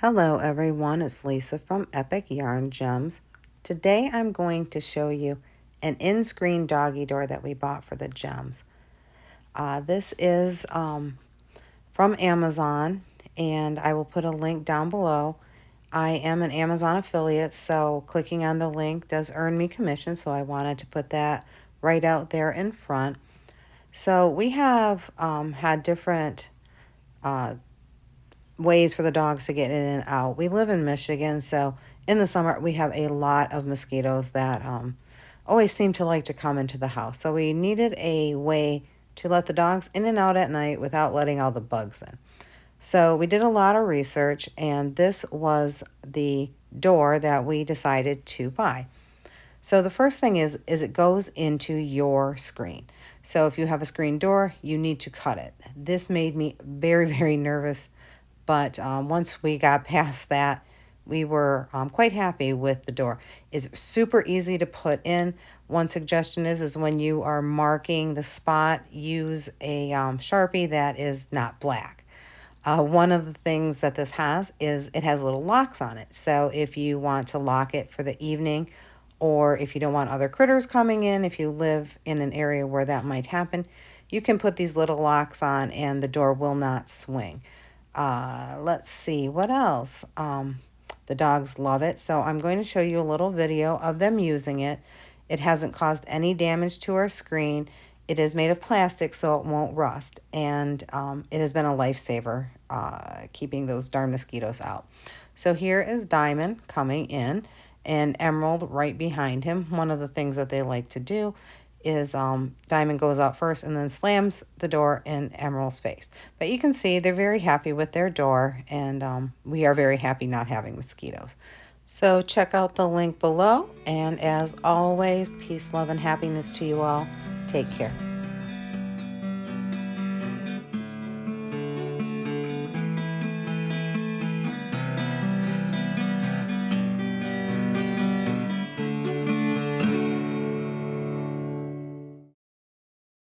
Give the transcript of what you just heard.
Hello everyone, it's Lisa from Epic Yarn Gems. Today I'm going to show you an in-screen doggy door that we bought for the gems. This is from Amazon, and I will put a link down below. I am an Amazon affiliate, so clicking on the link does earn me commission, so I wanted to put that right out there in front. So we have had different ways for the dogs to get in and out. We live in Michigan, so in the summer we have a lot of mosquitoes that always seem to like to come into the house. So we needed a way to let the dogs in and out at night without letting all the bugs in. So we did a lot of research, and this was the door that we decided to buy. So the first thing is it goes into your screen. So if you have a screen door, you need to cut it. This made me very, very nervous, but once we got past that, we were quite happy with the door. It's super easy to put in. One suggestion is when you are marking the spot, use a Sharpie that is not black. One of the things that this has is it has little locks on it. So if you want to lock it for the evening, or if you don't want other critters coming in, if you live in an area where that might happen, you can put these little locks on and the door will not swing. Let's see what else. The dogs love it, so I'm going to show you a little video of them using it. It hasn't caused any damage to our screen. It is made of plastic, so it won't rust, and it has been a lifesaver keeping those darn mosquitoes out. So here is Diamond coming in, and Emerald right behind him. One of the things that they like to do is Diamond goes out first and then slams the door in Emerald's face. But you can see they're very happy with their door, and we are very happy not having mosquitoes. So check out the link below, and as always, peace, love, and happiness to you all. Take care.